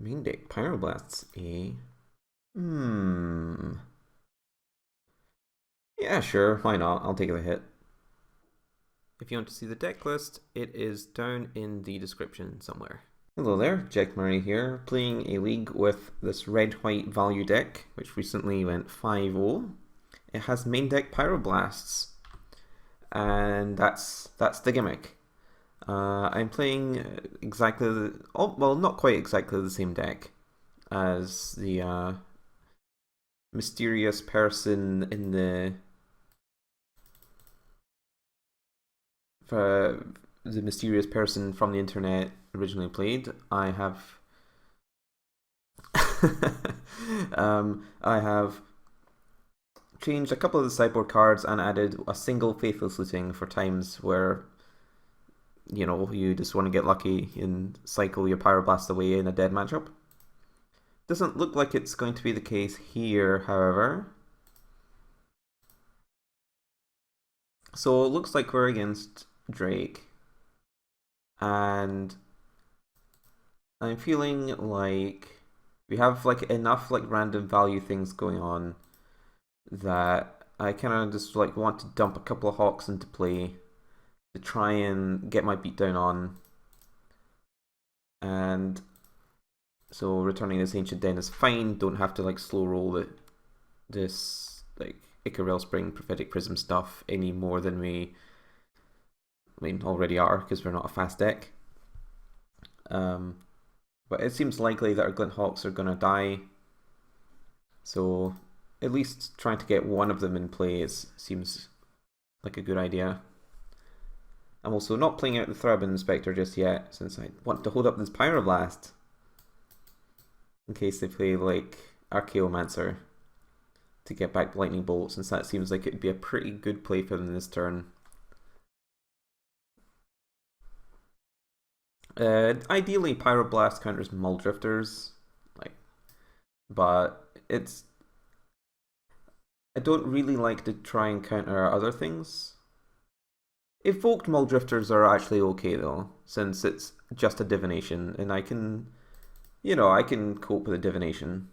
Main deck Pyroblasts, eh? Yeah, sure, why not? I'll take the hit. If you want to see the deck list, it is down in the description somewhere. Hello there, Jecht here, playing a league with this red-white value deck, which recently went 5-0. It has main deck Pyroblasts, and that's the gimmick. I'm playing exactly well, not quite exactly the same deck as the mysterious person in the mysterious person from the internet originally played. I have changed a couple of the sideboard cards and added a single Faithless Looting for times where you just want to get lucky and cycle your Pyroblast away in a dead matchup. Doesn't look like it's going to be the case here, however. So it looks like we're against Drake, and I'm feeling like we have like enough like random value things going on that I kind of just like want to dump a couple of Hawks into play to try and get my beat down on. And so returning this Ancient Den is fine, don't have to like slow roll this like Icarel Spring Prophetic Prism stuff any more than we already are, because we're not a fast deck. But it seems likely that our Glint Hawks are going to die, so at least trying to get one of them in play seems like a good idea. I'm also not playing out the Thrub Inspector just yet, since I want to hold up this Pyroblast in case they play like Archaeomancer to get back Lightning Bolt, since that seems like it would be a pretty good play for them this turn. Ideally, Pyroblast counters Mulldrifters, but I don't really like to try and counter other things. Evoked Mulldrifters are actually okay though, since it's just a divination, and I can cope with a divination.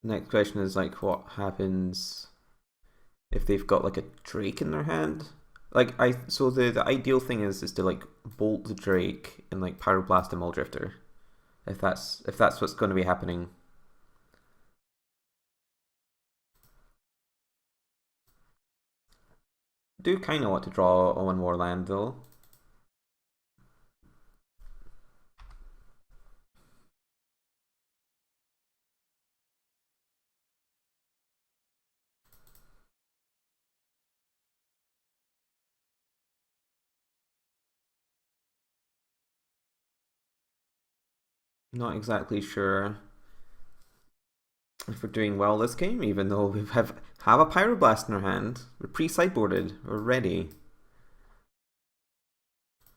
Next question is like, what happens if they've got like a Drake in their hand? So the ideal thing is to like bolt the Drake and like Pyroblast a Mulldrifter, if that's what's going to be happening. Do kind of want to draw one more land though. Not exactly sure if we're doing well this game, even though we have a Pyroblast in our hand. We're pre-sideboarded. We're ready.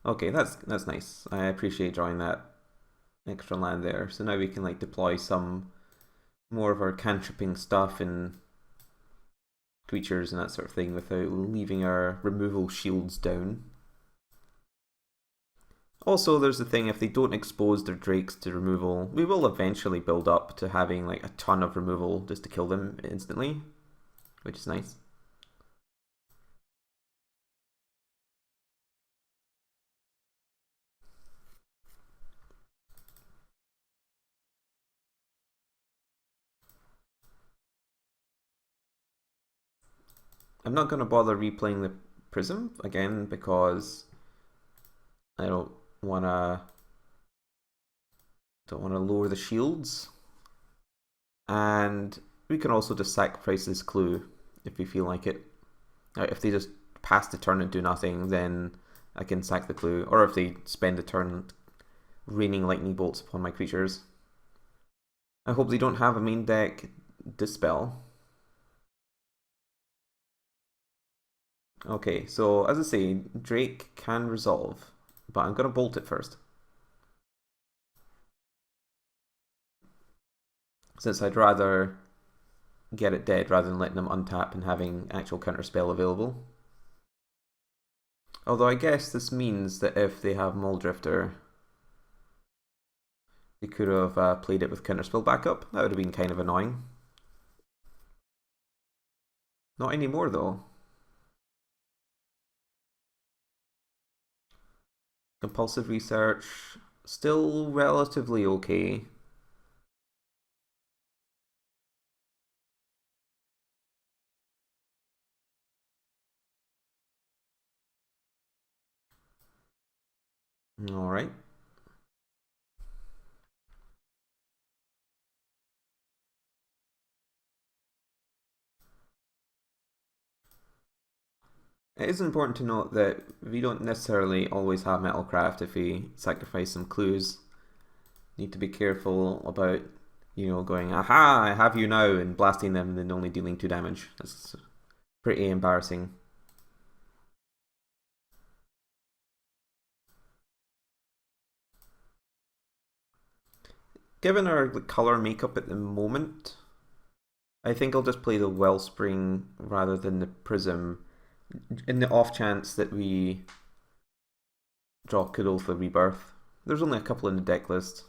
Okay, that's nice. I appreciate drawing that extra land there. So now we can like deploy some more of our cantripping stuff and creatures and that sort of thing without leaving our removal shields down. Also, there's the thing, if they don't expose their drakes to removal, we will eventually build up to having like a ton of removal just to kill them instantly, which is nice. I'm not going to bother replaying the Prism again because I don't want to lower the shields. And we can also just sacrifice this clue if we feel like it. If they just pass the turn and do nothing, then I can sack the clue. Or if they spend the turn raining lightning bolts upon my creatures. I hope they don't have a main deck Dispel. Okay, so as I say, Drake can resolve, but I'm going to bolt it first. since I'd rather get it dead rather than letting them untap and having actual counterspell available. Although I guess this means that if they have Muldrifter, they could have played it with counterspell backup. That would have been kind of annoying. Not anymore though. Compulsive research, still relatively okay. Alright. It is important to note that we don't necessarily always have Metalcraft if we sacrifice some clues. Need to be careful about, you know, going, aha, I have you now, and blasting them and then only dealing 2 damage. That's pretty embarrassing. Given our color makeup at the moment, I think I'll just play the Wellspring rather than the Prism, in the off chance that we draw Kudoltha Rebirth. There's only a couple in the deck list.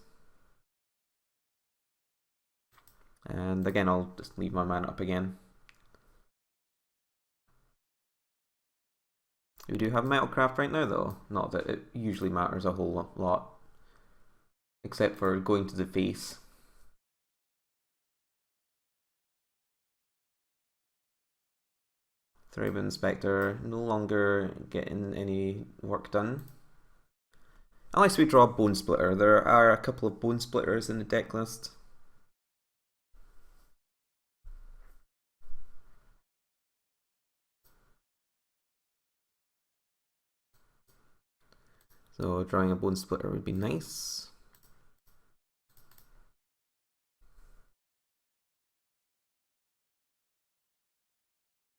And again, I'll just leave my mana up again. We do have Metalcraft right now though, not that it usually matters a whole lot. Except for going to the face. Thrive Inspector, no longer getting any work done. Unless we draw Bone Splitter. There are a couple of Bone Splitters in the deck list. So drawing a Bone Splitter would be nice.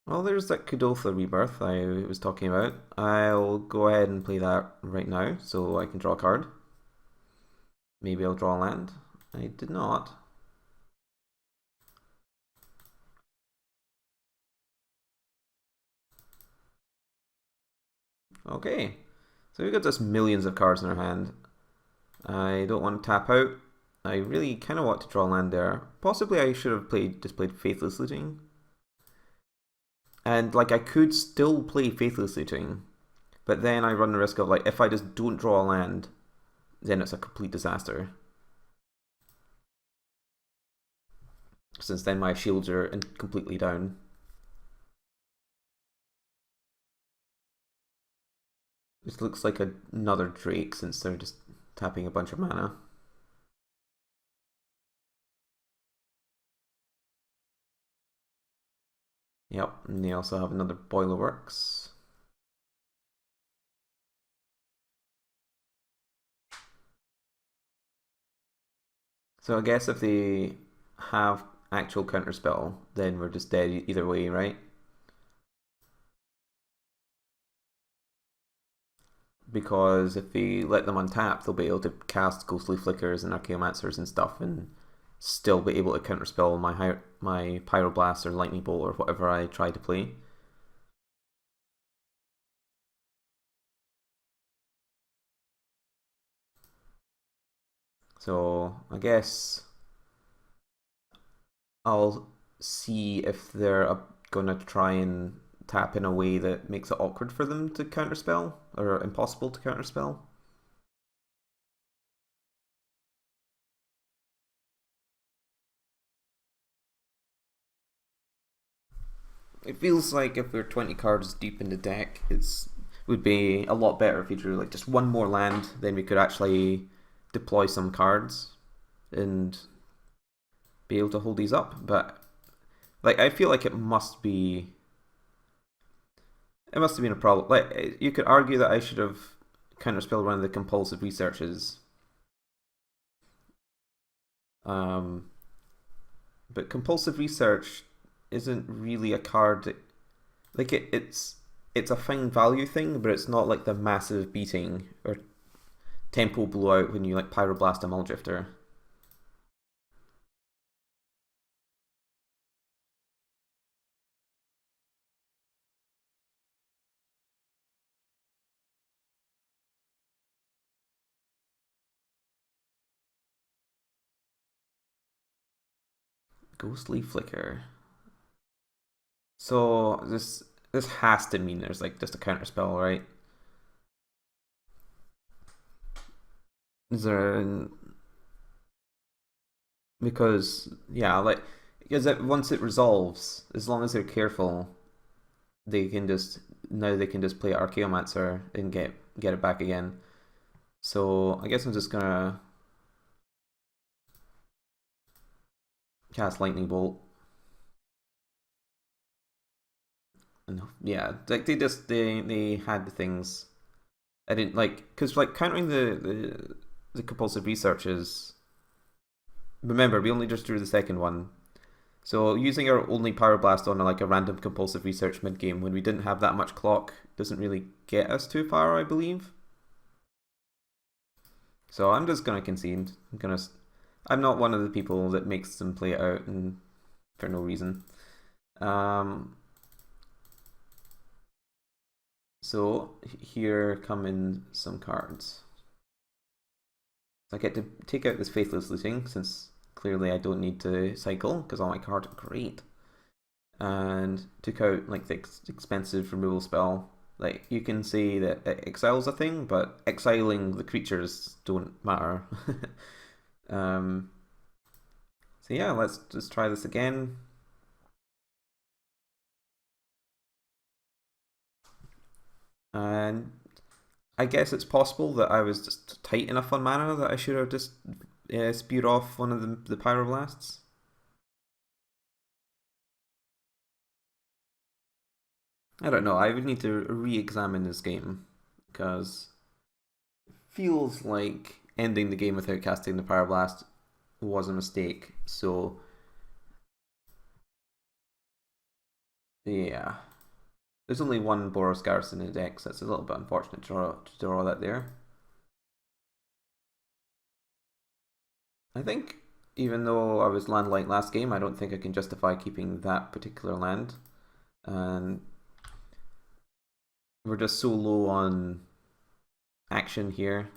Well, there's that Kudoltha Rebirth I was talking about. I'll go ahead and play that right now so I can draw a card. Maybe I'll draw a land. I did not. Okay, so we've got just millions of cards in our hand. I don't want to tap out. I really kind of want to draw land there. Possibly I should have just played Faithless Looting. And like I could still play Faithless Looting, but then I run the risk of like if I just don't draw a land, then it's a complete disaster. Since then my shields are completely down. This looks like another Drake since they're just tapping a bunch of mana. Yep, and they also have another Boiler Works. So I guess if they have actual counterspell, then we're just dead either way, right? Because if we let them untap, they'll be able to cast Ghostly Flickers and Archaeomancers and stuff and still be able to counterspell my Pyroblast or Lightning Bolt or whatever I try to play. So I guess I'll see if they're going to try and tap in a way that makes it awkward for them to counterspell or impossible to counterspell. It feels like if we're 20 cards deep in the deck, would be a lot better if we drew like just one more land, then we could actually deploy some cards and be able to hold these up. But like I feel like it must have been a problem. Like you could argue that I should have counterspelled one of the compulsive researches. But compulsive research isn't really a card that, like it's a fine value thing, but it's not like the massive beating or tempo blowout when you like Pyroblast a Muldrifter. Ghostly Flicker. So this has to mean there's like just a counter spell, right? Is there because yeah, like because once it resolves, as long as they're careful, they can just play Archaeomancer and get it back again. So I guess I'm just gonna cast Lightning Bolt. And yeah, like they had the things. I didn't like because like countering the compulsive research is. Remember, we only just drew the second one. So using our only Pyroblast on like a random compulsive research mid game when we didn't have that much clock doesn't really get us too far, I believe. So I'm just gonna concede. I'm not one of the people that makes them play it out and for no reason. So here come in some cards. So I get to take out this Faithless Looting since clearly I don't need to cycle because all my cards are great. And took out like the expensive removal spell. Like you can say that exile's a thing, but exiling the creatures don't matter. So yeah, let's just try this again. And I guess it's possible that I was just tight enough on mana that I should have just spewed off one of the Pyroblasts. I don't know. I would need to re-examine this game because it feels like ending the game without casting the Pyroblast was a mistake. So yeah, there's only one Boros Garrison in the deck, so it's a little bit unfortunate to draw that there. I think even though I was land light last game, I don't think I can justify keeping that particular land. And we're just so low on action here.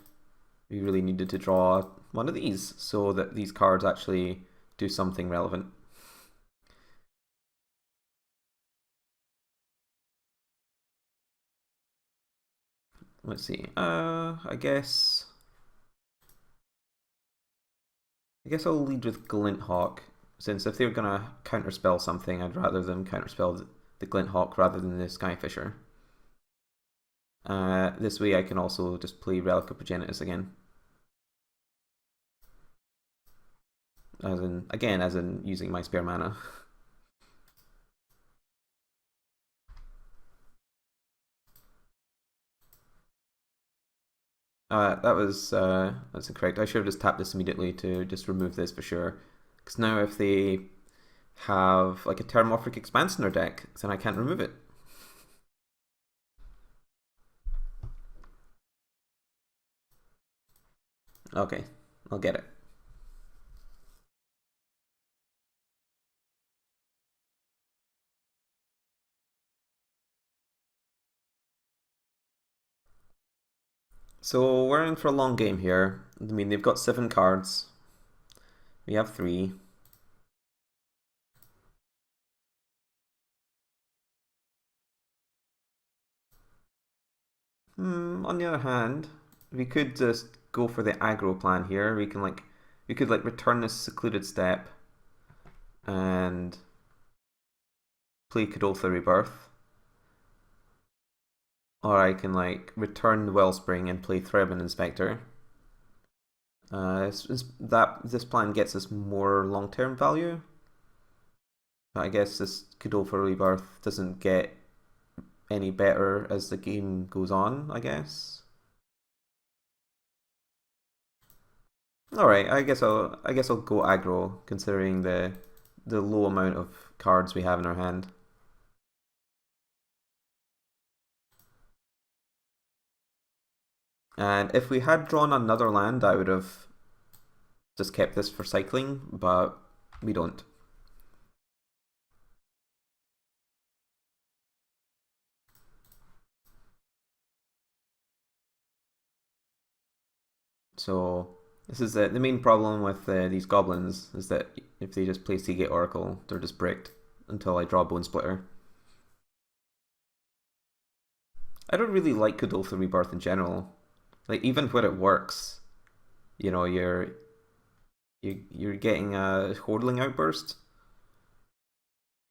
We really needed to draw one of these so that these cards actually do something relevant. Let's see. I guess I'll lead with Glint Hawk, since if they're gonna counterspell something, I'd rather them counterspell the Glint Hawk rather than the Skyfisher. This way I can also just play Relic of Progenitus again. As in using my spare mana. That's incorrect. I should have just tapped this immediately to just remove this for sure. Because now if they have like a Terramorphic Expanse in their deck, then I can't remove it. Okay, I'll get it. So we're in for a long game here. I mean, they've got 7 cards. We have 3. On the other hand, we could just go for the aggro plan here. We could return this Secluded Step and play Kadoltha Rebirth. Or I can like return the Wellspring and play Threadman Inspector. This plan gets us more long-term value. But I guess this Kadoltha Rebirth doesn't get any better as the game goes on, I guess. Alright, I guess I'll go aggro considering the low amount of cards we have in our hand. And if we had drawn another land, I would have just kept this for cycling, but we don't. So This is the main problem with these goblins, is that if they just play Seagate Oracle, they're just bricked until I draw Bone Splitter. I don't really like Kudoltha Rebirth in general. Like, even when it works, you know, you're getting a Hordeling Outburst,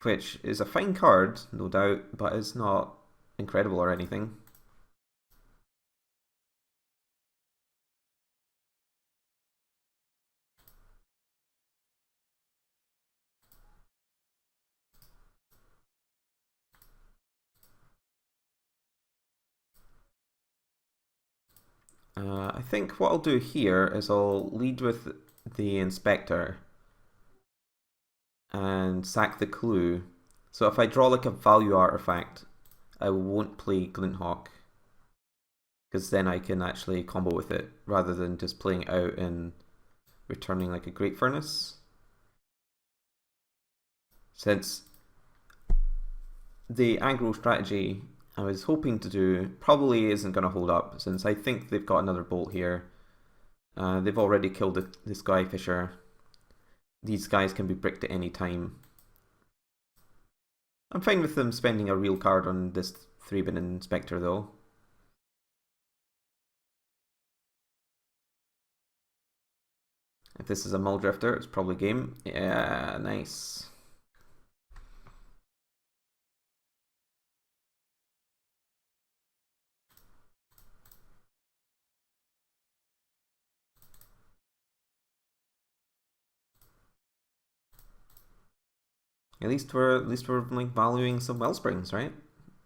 which is a fine card, no doubt, but it's not incredible or anything. I think what I'll do here is I'll lead with the Inspector and sack the Clue. So if I draw like a value artifact, I won't play Glinthawk, because then I can actually combo with it rather than just playing it out and returning like a Great Furnace. Since the aggro strategy I was hoping to do probably isn't going to hold up, since I think they've got another bolt here. They've already killed the Skyfisher. These guys can be bricked at any time. I'm fine with them spending a real card on this 3-bin Inspector though. If this is a Mulldrifter, it's probably game. Yeah, nice. At least we're like valuing some Wellsprings, right?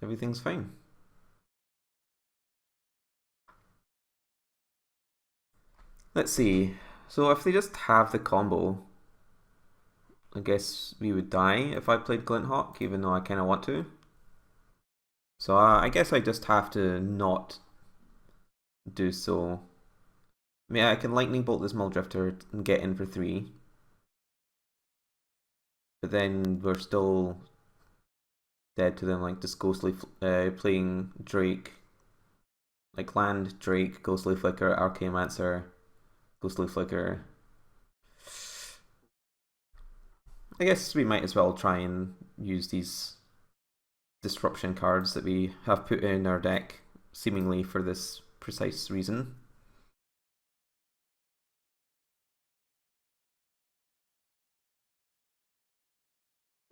Everything's fine. Let's see. So if they just have the combo, I guess we would die if I played Glinthawk, even though I kind of want to. So I guess I just have to not do so. I mean, I can Lightning Bolt this Mulldrifter and get in for 3. But then we're still dead to them, like just Ghostly playing Drake. Like land, Drake, Ghostly Flicker, Archaeomancer, Ghostly Flicker. I guess we might as well try and use these disruption cards that we have put in our deck, seemingly for this precise reason.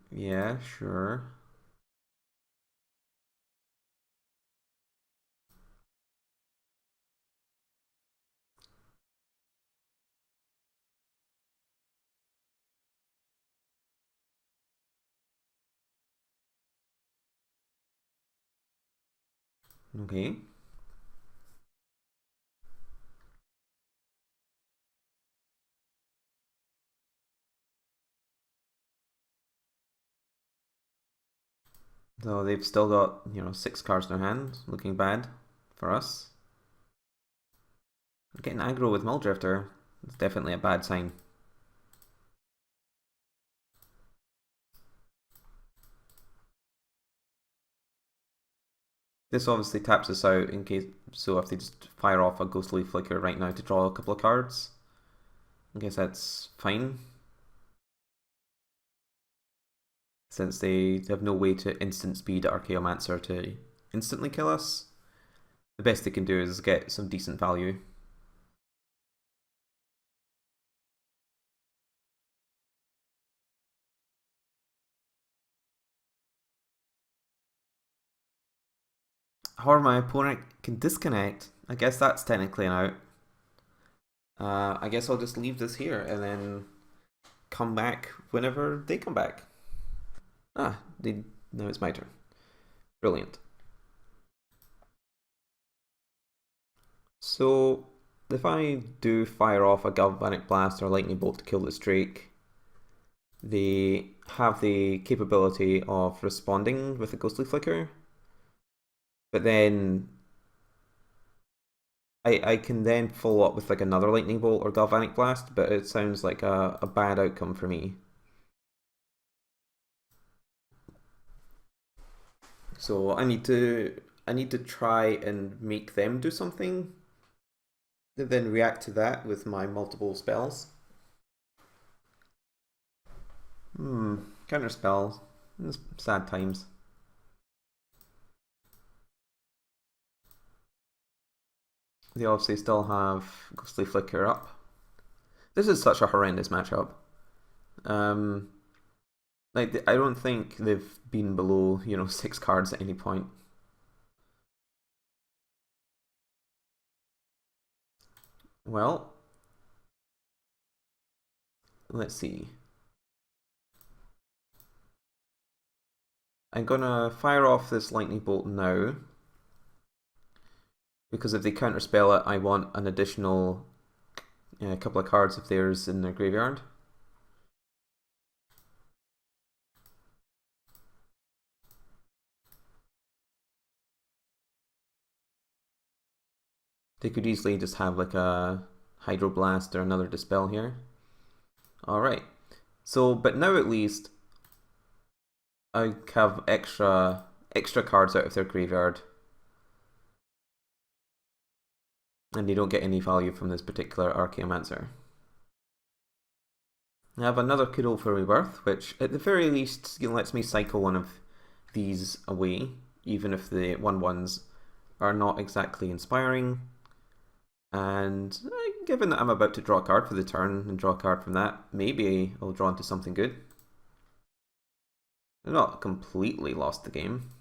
Yeah, sure. Okay. So they've still got, 6 cards in their hand, looking bad for us. Getting aggro with Mulldrifter is definitely a bad sign. This obviously taps us out in case, so if they just fire off a Ghostly Flicker right now to draw a couple of cards, I guess that's fine. Since they have no way to instant speed Archaeomancer to instantly kill us, the best they can do is get some decent value. Or my opponent can disconnect. I guess that's technically an out. I guess I'll just leave this here and then come back whenever they come back. Now it's my turn. Brilliant. So if I do fire off a Galvanic Blast or Lightning Bolt to kill this Drake, they have the capability of responding with a Ghostly Flicker, but then I can then follow up with like another Lightning Bolt or Galvanic Blast, but it sounds like a bad outcome for me. So I need to try and make them do something. and then react to that with my multiple spells. Counter spells. It's sad times. They obviously still have Ghostly Flicker up. This is such a horrendous matchup. Like, I don't think they've been below, 6 cards at any point. Well, let's see. I'm gonna fire off this lightning bolt now, because if they counterspell it, I want an additional couple of cards of theirs in their graveyard. They could easily just have like a Hydroblast or another Dispel here. Alright, so, but now at least I have extra cards out of their graveyard. And they don't get any value from this particular Archaeomancer. I have another Kudo for Rebirth, which at the very least lets me cycle one of these away, even if the 1/1s are not exactly inspiring. And given that I'm about to draw a card for the turn and draw a card from that, maybe I'll draw into something good. I've not completely lost the game.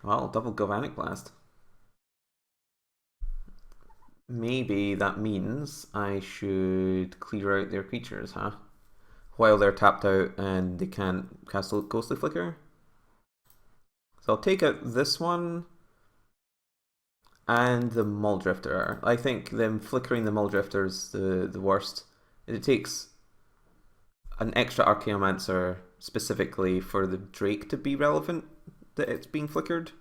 Well, double Galvanic Blast. Maybe that means I should clear out their creatures, huh? While they're tapped out and they can't cast Ghostly Flicker. So I'll take out this one and the Muldrifter. I think them flickering the Muldrifter is the worst. It takes an extra Archaeomancer specifically for the Drake to be relevant that it's being flickered.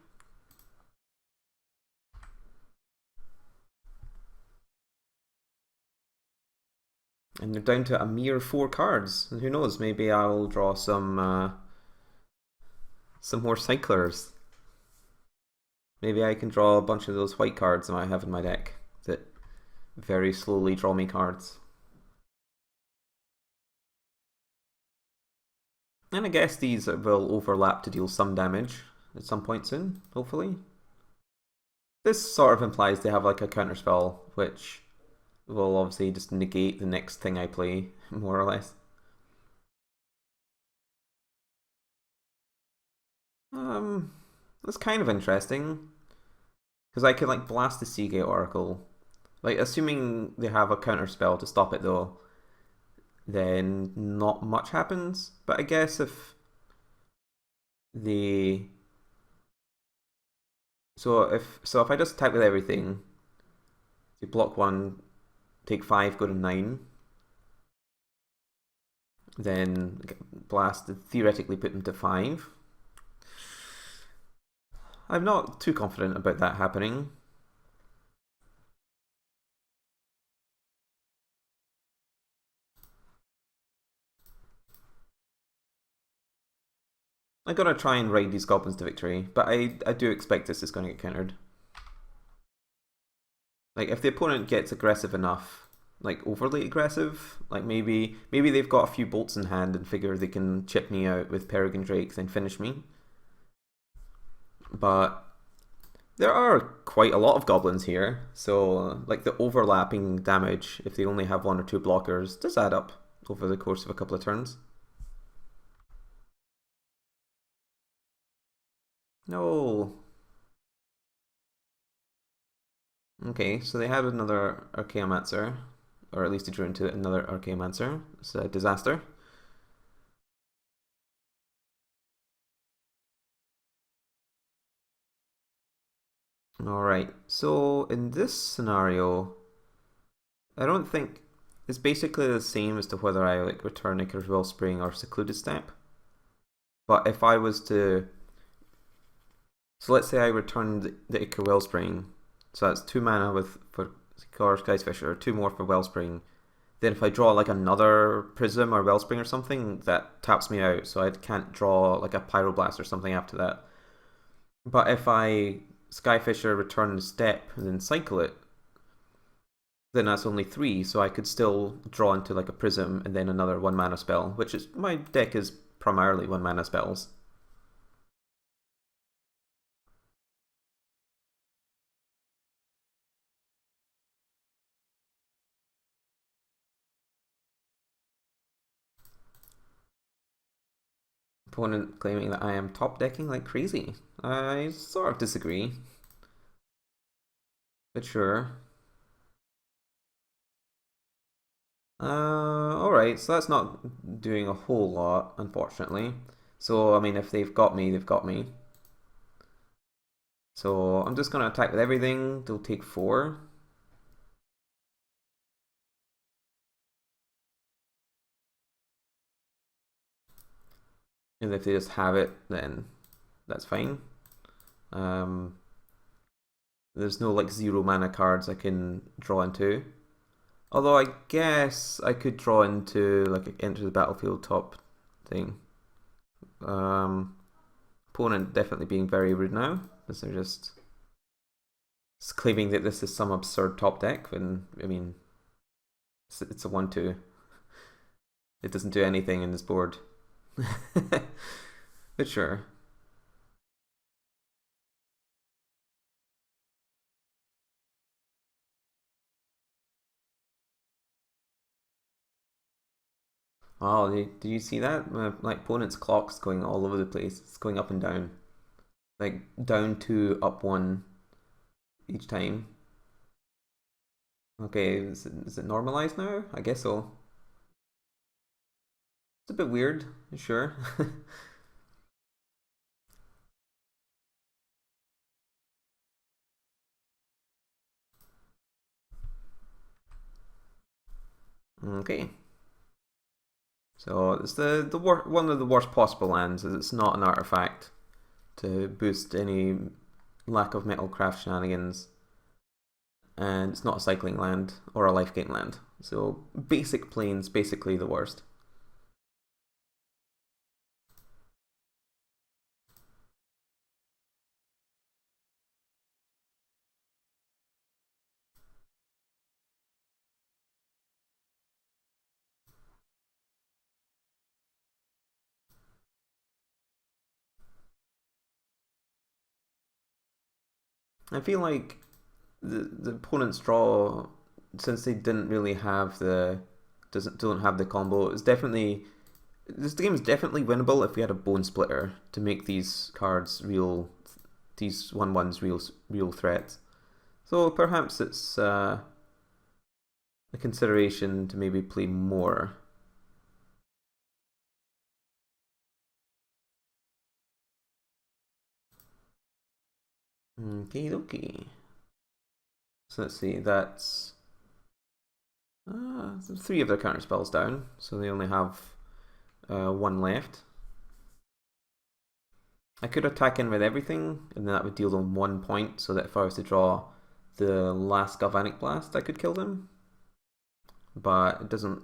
And they're down to a mere 4 cards. And who knows, maybe I'll draw some more cyclers. Maybe I can draw a bunch of those white cards that I have in my deck that very slowly draw me cards. And I guess these will overlap to deal some damage at some point soon, hopefully. This sort of implies they have like a counterspell, which will obviously just negate the next thing I play, more or less. That's kind of interesting. Because I could like blast the Seagate Oracle. Like, assuming they have a counterspell to stop it though, then not much happens. But I guess if the... So if I just attack with everything, you block 1, take 5, go to 9, then blast, theoretically put them to 5. I'm not too confident about that happening. I'm gonna try and ride these goblins to victory, but I do expect this is gonna get countered. Like, if the opponent gets aggressive enough, like overly aggressive, like maybe they've got a few bolts in hand and figure they can chip me out with Peregrine Drake, then finish me. But there are quite a lot of goblins here, so like the overlapping damage, if they only have 1 or 2 blockers, does add up over the course of a couple of turns. No. Okay, so they had another Archaeomancer, or at least they drew into another Archaeomancer. It's a disaster. Alright, so in this scenario, I don't think it's basically the same as to whether I like return Icarus Wellspring or Secluded Step. But if I was to... So let's say I returned the Icarus Wellspring, so that's 2 mana for Sky's Fisher, 2 more for Wellspring, then if I draw like another Prism or Wellspring or something, that taps me out, so I can't draw like a Pyroblast or something after that. But if I Skyfisher, return step, and then cycle it, then that's only 3, so I could still draw into like a Prism and then another 1 mana spell, which is, my deck is primarily 1 mana spells. Opponent claiming that I am top decking like crazy. I sort of disagree. But sure. Alright, so that's not doing a whole lot, unfortunately. So, I mean, if they've got me, they've got me. So, I'm just going to attack with everything. They'll take 4. And if they just have it, then that's fine. There's no like 0 mana cards I can draw into. Although I guess I could draw into like enter the battlefield top thing. Opponent definitely being very rude now, because they're just claiming that this is some absurd top deck when, I mean, it's a 1-2. It doesn't do anything in this board. But sure. Oh, do you see that? My opponent's clock's going all over the place. It's going up and down. Like down 2, up 1 each time. Okay, is it normalized now? I guess so. It's a bit weird, sure. Okay. So it's the one of the worst possible lands, is it's not an artifact to boost any lack of metalcraft shenanigans, and it's not a cycling land or a life gain land. So basic planes, basically the worst. I feel like the opponent's draw, since they didn't really have the don't have the combo, it's definitely, this game is definitely winnable if we had a Bone Splitter to make these cards real, these 1/1s real threats. So perhaps it's a consideration to maybe play more. Okay. So let's see, that's 3 of their counter spells down, so they only have 1 left. I could attack in with everything, and then that would deal them 1 point, so that if I was to draw the last Galvanic Blast, I could kill them. But it doesn't.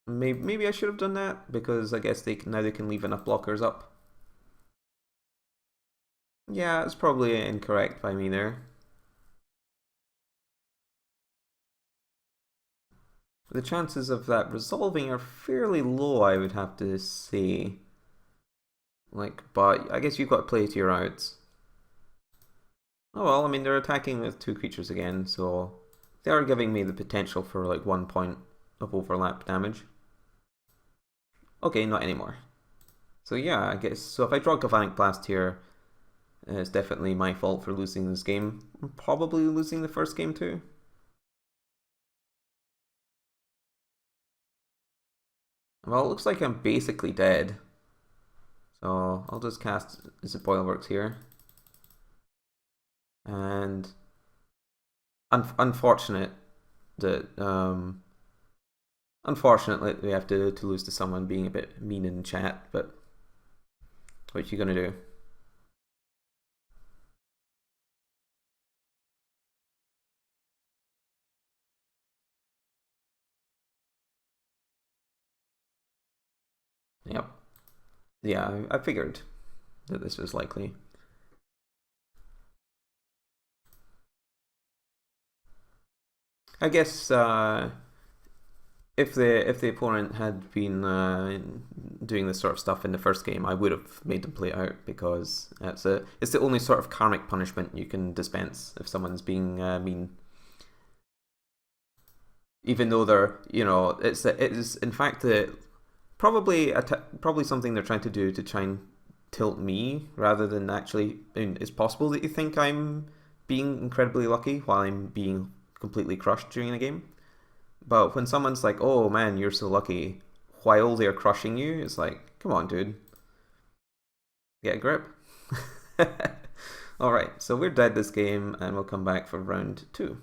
Maybe I should have done that, because I guess now they can leave enough blockers up. Yeah, it's probably incorrect by me there. The chances of that resolving are fairly low, I would have to say. Like, but I guess you've got to play to your outs. Oh well, I mean, they're attacking with 2 creatures again, so they are giving me the potential for like 1 point of overlap damage. Okay, not anymore. So yeah, I guess, so if I draw Galvanic Blast here, it's definitely my fault for losing this game. I'm probably losing the first game too. Well, it looks like I'm basically dead. So I'll just cast Izzet Boilworks here. And unfortunate that unfortunately we have to lose to someone being a bit mean in chat, but what you gonna do? Yep. Yeah, I figured that this was likely. I guess if the opponent had been doing this sort of stuff in the first game, I would have made them play it out, because it's the only sort of karmic punishment you can dispense if someone's being mean. Even though they're, it is in fact probably something they're trying to do to try and tilt me, rather than actually. I mean, it's possible that you think I'm being incredibly lucky while I'm being completely crushed during a game. But when someone's like, "Oh man, you're so lucky," while they're crushing you, it's like, come on, dude, get a grip. All right, so we're dead this game, and we'll come back for round 2.